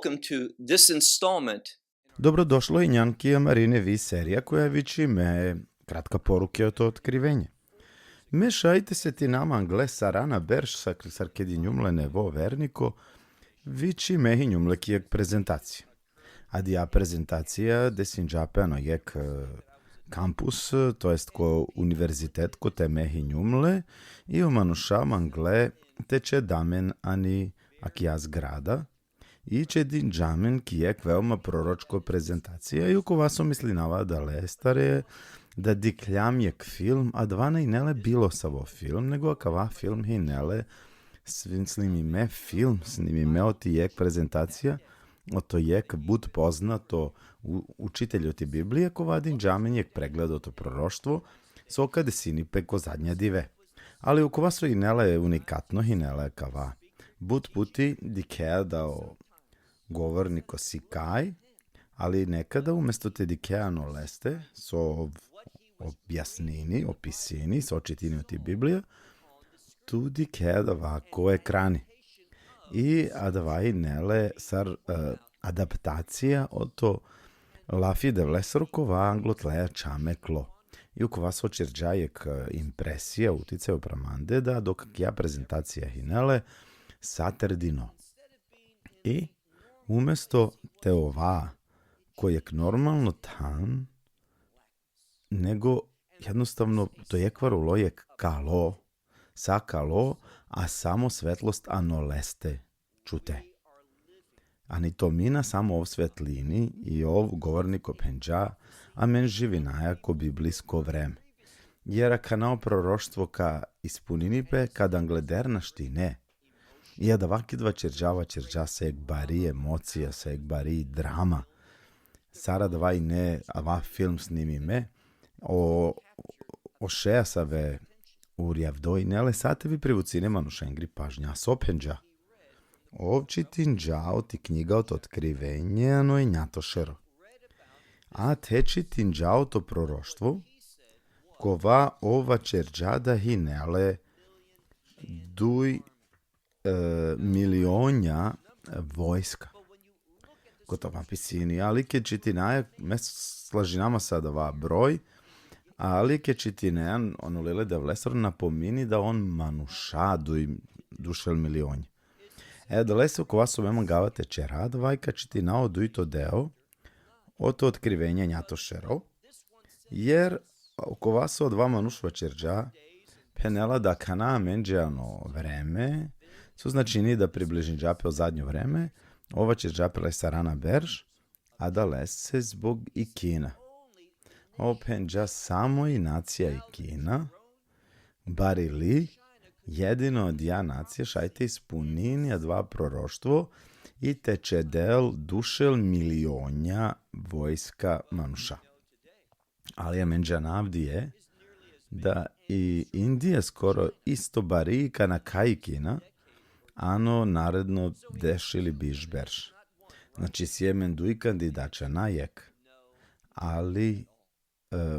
welcome to this installment. Dobrodošlo i Njanki Marine vi serija koja viči me kratka poruke od откровение. Мешайте се ти нама англе сарана берш саркеди њумлене во вернико, вичи мехи њумлекијек презентација. Адија презентација десинџапено јек кампус, то jest ко универзитет ко те мехи њумле, и оманушам англе тече дамен ани акија зграда, и че един джамен кијек веома пророчко презентација, и око васо мислинава да лестаре, да диклјамјек филм, а двана и неле било са во филм, него акава филм и неле сними ме филм, сними ме оти јек презентација, ото јек буд познато учителјот и Библија, кова один джамен јек прегледото пророштво, со каде сини пеко задња диве. Али око васо и неле уникатно и неле кава. Буд пути дикеа дао говорнико си кај, ali nekada umjesto te dikeano leste, so objasnini, opisini, so očitini od Biblija, tu dikea davako ekrani. I adavai nele sar adaptacija od to lafi de vlesrokova anglotleja čameklo. I ukova so čerđajek impresija utice upramande da dok ja prezentacija hinele saterdino. I umjesto te ova kojeg normalno tam, nego jednostavno to je kvarulo je kalo, sakalo, a samo svetlost anoleste čute. Ani to mina samo ov svetlini i ov govorniko penđa, a men živi najako biblijsko vreme. Jer kanao proroštvo ka ispuninipe kad anglederna štine, i da vaki dva čerđa se ek bari emocija, se ek bari drama. Sara давай не ава филм снимиме о шеасаве урјавдој неле сате ви привуцине манушенгри пажња сопенџа. Овчи тинџао ти књига од откривење, но и њатошеро. А течи тинџао то пророштво, кова ова черџада хинеле дуј милионја војска. Gotova pisini, ali ke čitinaja, mes slažinama sada va broj, ali ke čitinejan, ono lele da vlesor napomini da on manuša dušel milionje. Da leso ko vas ovema gavate čerad, vajka čitinao duito deo, oto otkrivenja njato šerov, jer ko vas od dva manušva čerđa, penela da kana menđeano vreme, su značini da približin džape o zadnjo vreme, ova će džapele sarana berž, a da lese zbog i Kina. Openđa samo i nacija i Kina, bari li, jedino od ja nacije šajte ispunini, a dva proroštvo, i teče del dušel milionja vojska manuša. Ali je menđa navdi je, da i Indija skoro isto bari kana kaj Kina, ano naredno dešili biš berš. Znači sjemen duj kandidača na jek, ali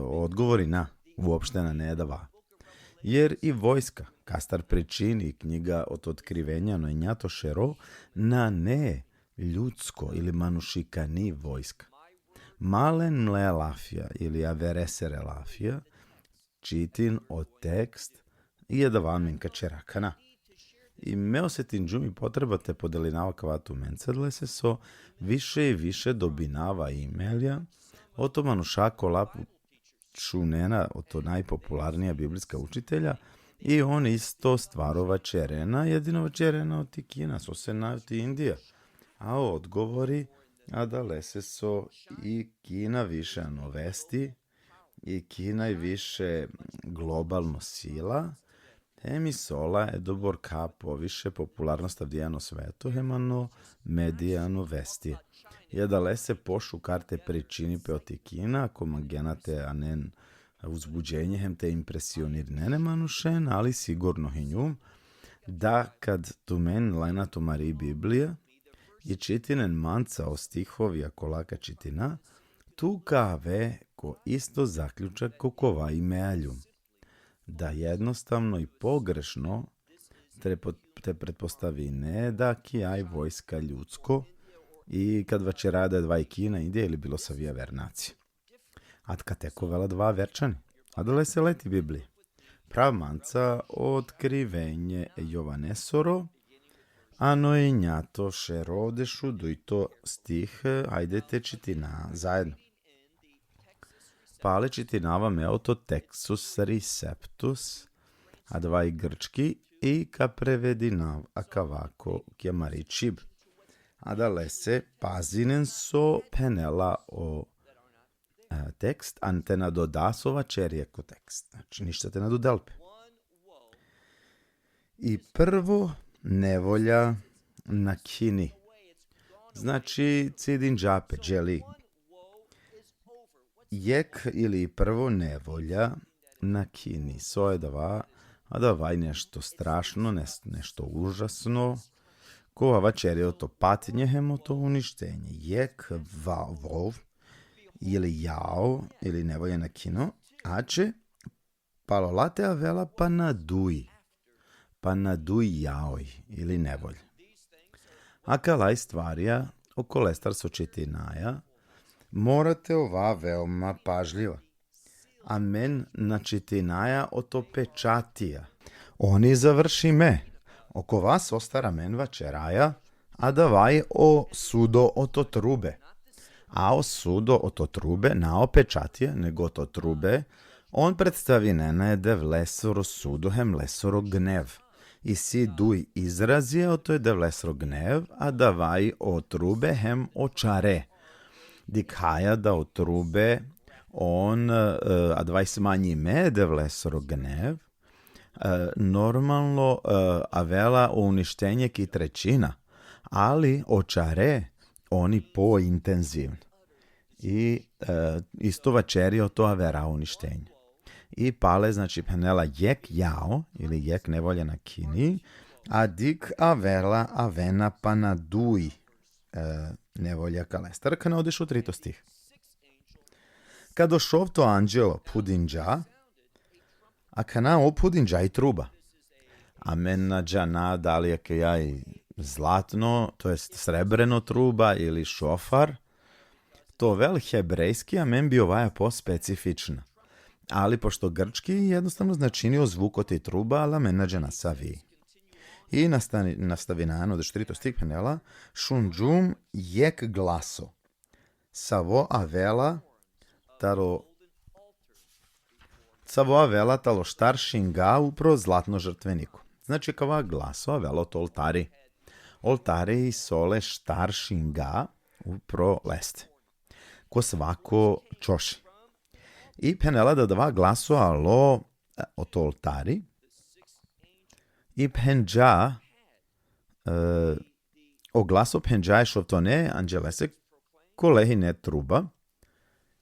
odgovori na, uopšte na ne dava. Jer i vojska, kastar pričini knjiga od otkrivenja no njato šero, na ne ljudsko ili manušikani vojska. Malen mle lafija ili averesere lafija, čitin o tekst i je dava minka čerakana. I meo se tinđumi potrebate podelinava kavatu mencedle se so više i više dobinava imelja o to manušako lapu čunena, o to najpopularnija biblijska učitelja, i on isto stvarova čerena, jedinova čerena od ti Kina, so se na ti Indija. A odgovori, a da lese so i Kina više novesti, i Kina i više globalno sila, Emi sola je dobor ka poviše popularnost avdijano svetu, hemano medijano vesti. Je da lese pošu karte pričini pe oti Kina, ako magenate anen uzbuđenje, hem te impresionir nene manušen, ali sigurno hinjum, da kad tu men lena tu Mariji Biblija i čitinen manca o stihovi ako laka čitina, tu kave ko isto zaključak kokova i mealjum. Da jednostavno i pogrešno te pretpostavi ne da kijaj vojska ljudsko i kad večerada dva ikina ide ili bilo savija vernaci. Ad kateko vela dva verčani. Adale se leti Bibliji. Prav manca otkrivenje Jovanesoro, ano i njato šerodešu dujto stih, ajdete čitina zajedno. Pale čitinava meoto textus receptus, a dva i grčki i ka prevedinav akavako kjemari čib. Adale se pazinen so penela o tekst, ante na dodasova čerijeko tekst. Znači, ništa te na dodelpe. I prvo nevolja na kini. Znači, cidin džape, dželi. Jek ili prvo nevolja na kini. So je davaj nešto strašno, nešto užasno. Ko večerio to patnjehemo to uništenje. Jek vov ili jao, ili nevolja na kino, ače palolatea vela pa naduj jaoj, ili nevolj. A kalaj stvarija oko lestar sočetinaja, morate ova veoma pažljiva. Amen na četinaja o to pečatija. Oni završi me. Oko vas ostara men vačeraja, a davaj o sudo o to trube. A o sudo o to trube, na opečatije, nego to trube, on predstavi nene dev lesoro sudo hem lesoro gnev. I si duj izrazije o to je dev lesoro gnev, a davaj o trube hem očare. Dikhaja da o trube on, a davaj smanji me dev lesoro gnev, normalno avela o uništenje ki trećina, ali očare oni po intenzivno. I isto večerio to avera uništenje. I pale, znači, penela jek jao, ili jek nevolja na kini, a dik avela avena pa naduj nevolja kalestar, kana odeš u trito stih. Kad došov to anđelo pudinđa, a kana o pudinđa i truba. A mena džana dalje kajaj zlatno, to jest srebreno truba ili šofar, to vel hebrejski, a men bi ovaja po specifična. Ali pošto grčki jednostavno značinio zvuk od te truba, ala mena džana savi. I nastavi na ano, da štrito stik penela, šunđum jek glaso. Savo avela talo štar šinga upro zlatno žrtveniku. Znači kava glaso avelo to oltari. Oltari sole štar šinga upro leste. Ko svako čoši. I penela da dva glaso alo o to oltari. I penđa o glaso penđa je šovtone anđelese kolehi ne truba.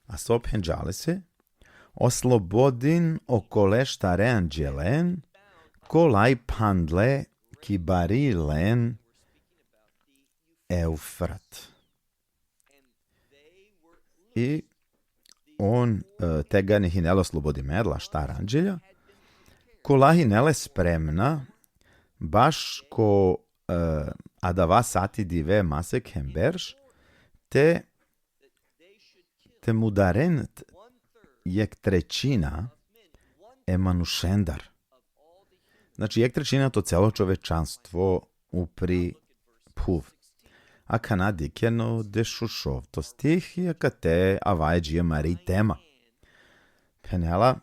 A so penđale se oslobodin okole štare anđelen kolaj pandle kibari len Eufrat. I on tega ne hinelo oslobodi medla štar anđelja, kola hinele spremna, baš ko adava sati dive masek hemberš, te mudaren jek trećina emanušendar. Znači, jek trećina to celo čovečanstvo upri puv. A kanadikeno dešušov to stih i akate avajđije mari tema. Penela,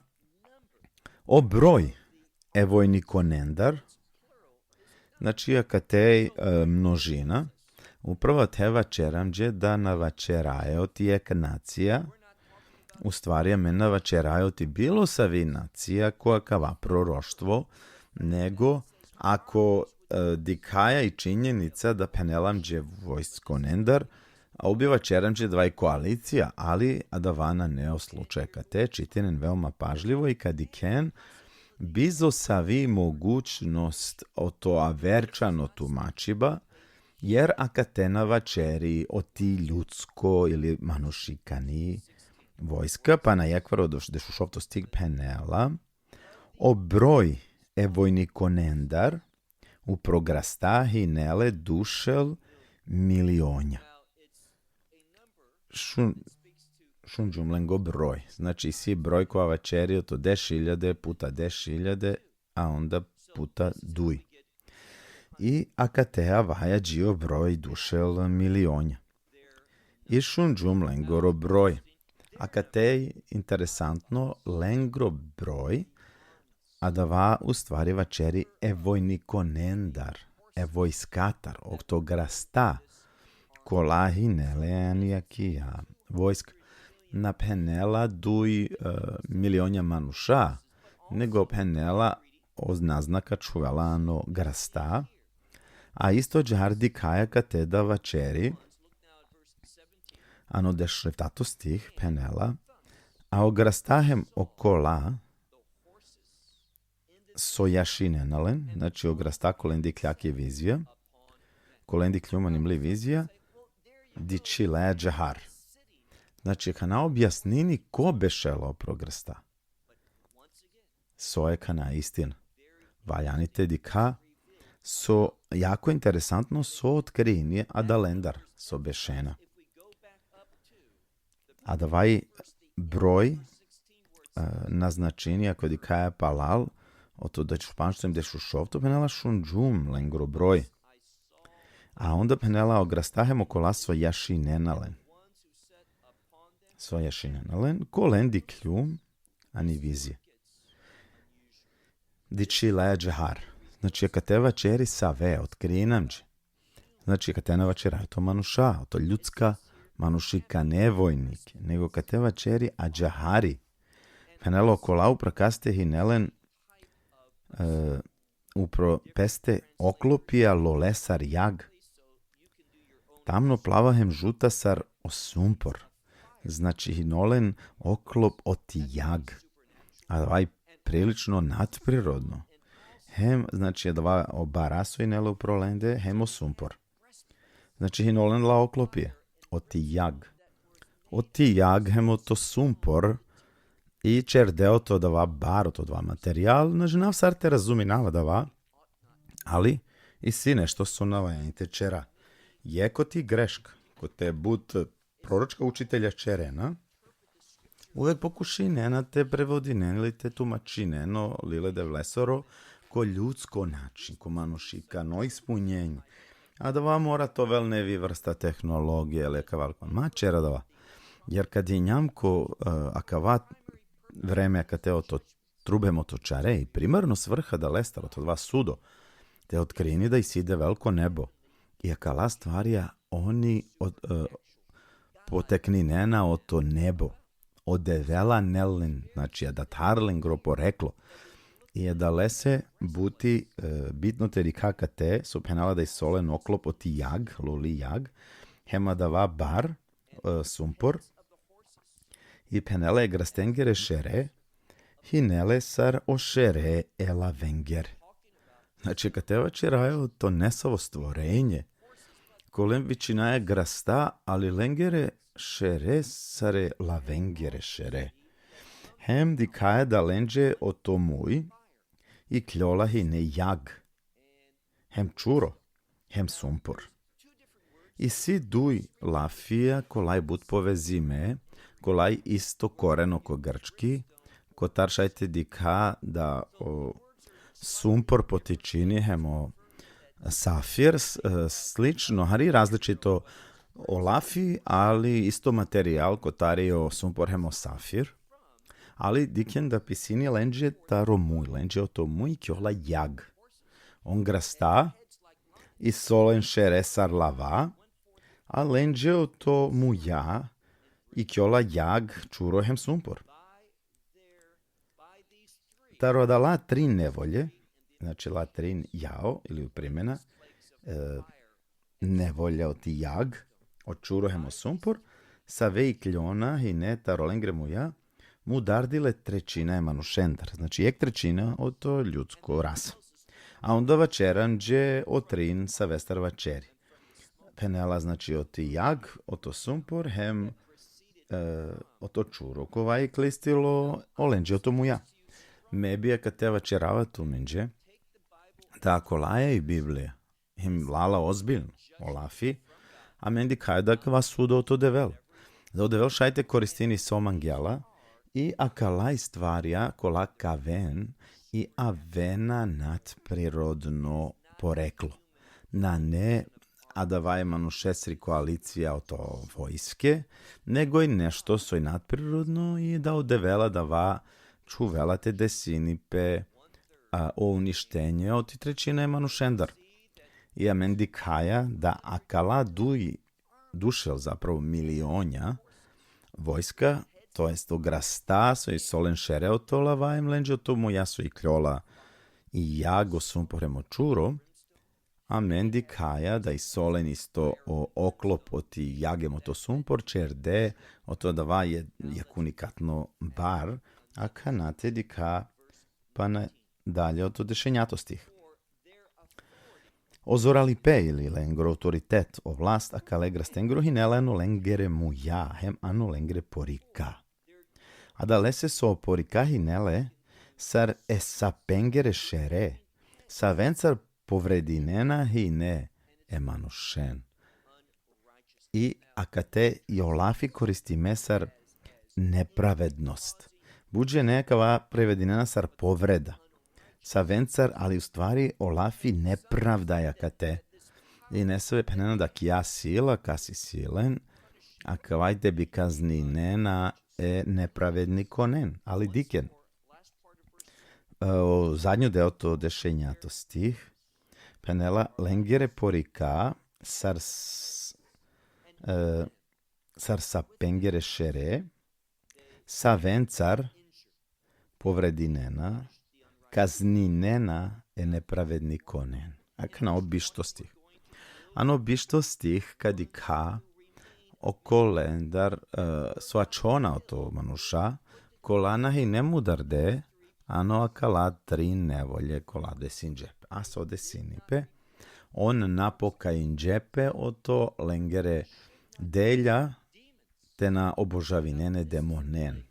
o broj evojnikonendar, znači akate množina, upravo te vačeramđe da navačerajo ti jek nacija, u stvari mena vačerajo ti bilo savi nacija koja kava proroštvo, nego ako dikaja i činjenica da penelamđe vojskonendar, a ubiva čeramđe dvaj koalicija, ali adavana ne o slučaj kate, čitinen veoma pažljivo i kad iken, bizo savi mogućnost o to averčano tumačiba, jer akatena vačeri o ti ljudsko ili manušikani vojska, pa na jekvaro dešušov to stig penela, o broj evojnikonendar, u prograstahi nele dušel milionja. šunđum lengo broj. Znači, si broj koja večeri to 10.000 puta 10.000, a onda puta duj. I akatea vaja džio broj dušel milionja. I šunđum lengoro broj. Akatej, interesantno, lengro broj, a da va u stvari večeri evojnikonendar, evojskatar, oktograsta, kolahi neleanijakija, vojsk na penela duj milionja manuša, nego penela od naznaka čuvelano grasta, a isto džardi kajaka teda večeri, ano dešreftato stih penela, a ograstahem okola sojašinenalen, znači ograsta kolendi kljaki vizija, kolendi kljumanim li vizija, diči le džahar. Znači, kana objasnini ko bešelo prograsta. So je kana istin. Valjanite dika, so jako interesantno so otkrini adalendar, so bešena. A da vaj broj naznačenja kod ikaja palal, oto da ću španštem dešu šovto penela šunđum lengro broj. A onda penela ograstahem okola sojašinenalen. Sojašinenalen, kolendi kljum, ani vizije. Diči le džahar. Znači, kateva čeri save, otkrinamđe. Znači, katena čera, to manuša, to ljudska manušika, ne vojnik, nego kateva čeri a džahari. Penelo kolau prakaste hinelen upro peste oklopija lolesar jag. Tamno plavahem žutasar osumpor. Znači, hinolen oklop oti jag. A ovaj prilično nadprirodno. Hem, znači, dva obaraso inelo prolende, hem osumpor. Znači, hinolen la oklopije. Oti jag. Oti jag hemo to sumpor i čerdeo to da va bar to dva materijal, na ženav sarte razuminava da va, ali i si nešto su navajanite čera. Jeko ti greška, ko te bud proročka učitelja čerena, uvek pokuši nena te prevodi, ili te tumači neno lile de vlesoro, ko ljudsko način, ko manušika, no ispunjenje. A da va mora to vel nevi vrsta tehnologije, leka valkon. Ma čera da va. Jer kad je njamko, akava vreme, kad te oto trubemo to čare i primarno svrha da lestalo to dva sudo, te otkrini da iside veliko nebo. I akala stvarija oni potekni nena o to nebo. Odevela nelen, znači da tarlen gro poreklo. I da lese buti bitno teri kakate, so penala da je solen oklop oti jag, loli jag, hema da va bar, sumpor, i penela je grastengere šere, hinele sar o šere ela venger. Znači, kateva čerajo to nesavo stvorenje, kolem vičina je grasta, ali lengere šere sare la vengere šere. Hem di kaje da lenđe o to muj, i kljola hine jag, hem čuro, hem sumpor. I si duj lafija kolaj bud povezime, kolaj isto koreno ko grčki, ko taršajte dika da sumpor potičini hemo safir, slično, hari različito o lafi, ali isto materijal ko tario sumpor hemo safir. Ali diken da pisini lenđe taro muj, lenđe o to muj kjola jag. On grasta i solen šere sar lava, a lenđe o to muja i kjola jag čurohem sumpor. Taro da la trin nevolje, znači la trin jao ili uprimena, nevolja o ti jag, o čurohem o sumpor, sa vej kljona i ne taro lengre muja, mu dardile trećina je manušentar, znači jek trećina od to ljudsko rasa. A onda vačeranđe o trin sa vestar vačeri. Penela znači o ti jag, o to sumpor, hem o to čuro, kovaj klistilo o lenđe o to muja. Mebija kad te vačerava tu menđe, da ako laja i Biblija, hem lala ozbiljno, o lafi, a mendi kaj da kva sudo o to devel. Da odevel šajte koristini somangela i akalaj stvarja kola kaven i avena nadprirodno poreklo. Na ne adavai manušesri koalicija oto vojske, nego i nešto soj nadprirodno i da odevela dava čuvela te desinipe o uništenje oti trećine manušendar. I amen dikaja da akala dušel zapravo milionja vojska, to jest ograsta so i solen šereotola vajem lenđe tomu jaso i kljola i jago sum poremo čuro, amen dikaja da i solen isto o oklop oti jagemo to sumpor čerde oto da va je unikatno bar, a kanate dika pa na dalje oto dešenjatostih. Ozorali pe ili lengro autoritet o vlast a kalegra stengro hinela anu lengere muja hem anu lengre porika. A da lese so porika hinele sar esapengere šere, sa vencar povredinena hine emanušen. I akate i olafi koristi mesar nepravednost. Buđe nekava prevedinena sar povreda. Sa vencar, ali u stvari olafi nepravda jakate. I nesove penena da kja sila, kasi silen, a kavajte bi kazninena nepravedni konen, ali diken. O zadnju deo to dešenja to stih, penela lengere porika sar sa pengere šere, sa vencar povredinena, kazninena nepravedni konen. Akna obištostih. Ano obištostih kadi ka okolendar svačona o to manuša, kolana hi nemudarde, ano akala tri nevolje kolade sinđepe. A so desinipe, on napoka inđepe o to lengere delja te na obožavinene demonen.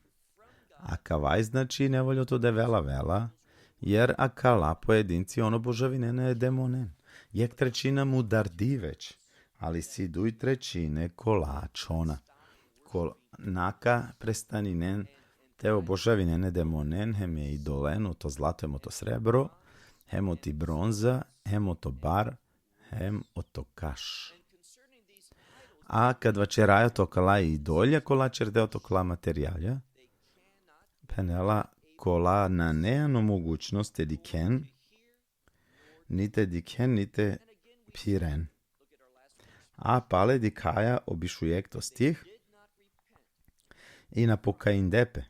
A kavaj znači nevoljo to de vela, jer akala pojedinci ono božavinene demonen. Jek trećina mu dardi već, ali si duj trećine kolačona. Naka prestaninen te obožavinene demonen, hem je idolenu, to zlato, hemo to srebro, hemo ti bronza, hemo to bar, hem to kaš. A kad vačerajo to kala idolja, kola čerdeo to kala materijalja, penela kola na neano mogućnost diken, nite piren. A pale dikaja obišujek to stih i na pokaindepe,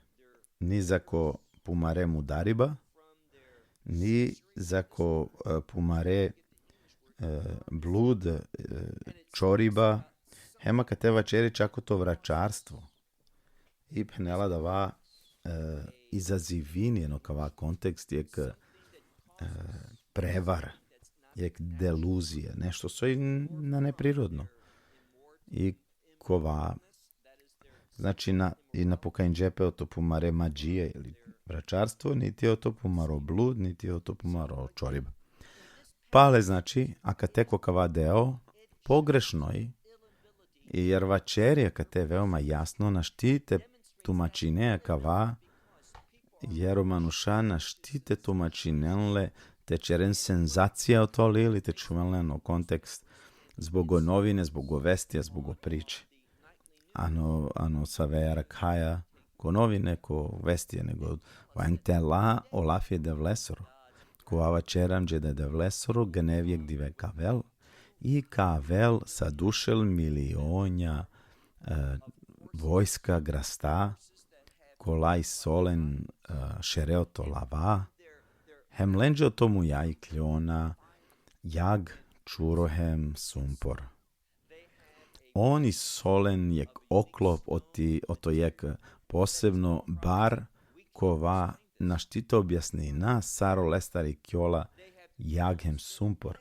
ni zako pumare mudariba, ni zako pumare blud čoriba, hema kateva čeri čako to vračarstvo. I penela da va izazivini kava kontekst jek prevar, jek deluzije, nešto so i na neprirodno. I kova, znači i na pokainđepe o to pumare mađije ili vračarstvo, niti o to pumaro blud, niti o to pumaro čoriba. Pale znači, aka teko kava deo, pogrešnoj, i jer vačeri, aka te veoma jasno naštite tumačine kava, jer manuša naštite tumačinenle te čeren senzacija o to li te čumeleno kontekst zbog novine, zbog vestija, zbog priče. Ano save rakaja ko novine, ko vestije, nego vantela olafje de vlesoro. Ko ava čeram džede de vlesoro gnevjek dive kavel i kavel sa dušel milionja vojska grasta kolaj solen šereoto lava, hem lenđe tomu jaj kljona, jag čurohem sumpor. Oni solen jek oklop oto jek posebno bar kova naštite objasni na saro lestari kjola jaghem sumpor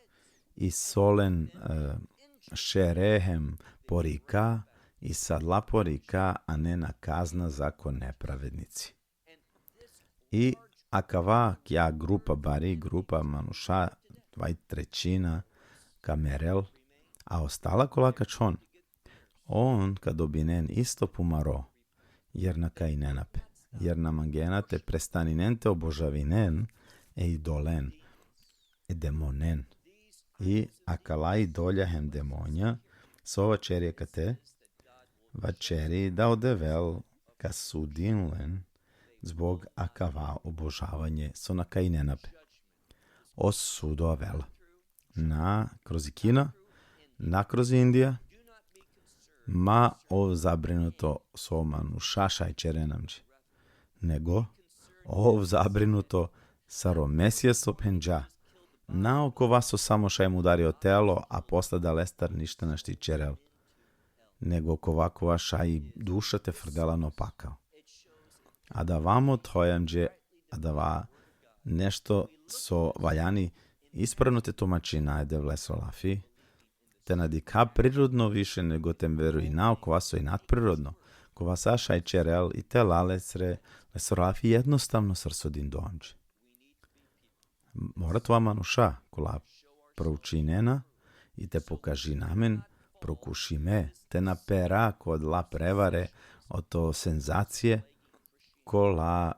i solen šerehem porika i sadla porika, a ne na kazna zako nepravednici. I akava kja grupa manuša, 2/3 kamerel, a ostala kolaka čon. On, kad obinen isto pumaro, jer na kainenape, jer na mangenate prestaninente obožavinen, e idolen, e demonen, i akalai dolja hem demonja, sova čerje kate, vačeri da odevel kasudinlen, zbog akava obožavanje so na kainenape. Osudo avela. Na kroz Kina, na kroz Indija, ma o zabrinuto somanu šašaj čerenamđi, nego o zabrinuto saro mesjeso penđa, na oko vaso samo šaj mu udario telo, a posle da lestar ništa našti čerel, nego oko vakova šaj duša te frdelano pakao. A da vamo tojamđe, a da va nešto so valjani ispravno te tumači najde vlesolafi, te nadika prirodno više nego tem veru i na oko vaso i nadprirodno, ko vasa šaj čerel i te lalesre lesolafi jednostavno srsodin doamđe. Morat vama nuša, kola proučinena i te pokaži namen, prokuši me, te napera kod la prevare, o to senzacije, kola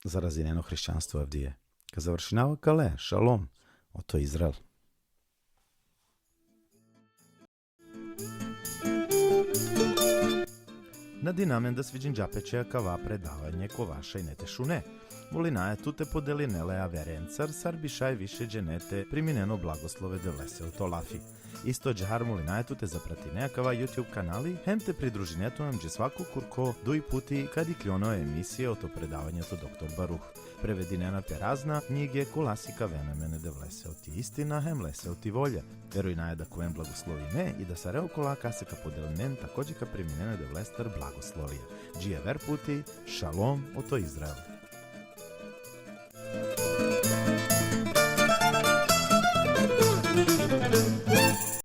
zarazineno hrišćanstvo ovdje. Kad završinava kale, šalom, o to Izrael. Nadi namen da sviđen džapeće kava predavanje ko vaša i nete šune. Volinaje tu te podelinele averencar, sar bišaj više dženete primineno blagoslove de vlese u to lafi. Isto džahar molinaje tu te zaprati nejakava YouTube kanali, hem te pridruži netu nam dže svaku kurko duj puti kad i kljono emisije o to predavanje to doktor Baruh. Prevedinena te razna knjige kolasika venemene de vlese ti istina, hem lese ti volja. Veruj naje da kojem blagoslovi me i da sa reo kola kaseka podelinen takođe ka priminene de vlestar blagoslovija. Džije ver puti, šalom o to Izrael.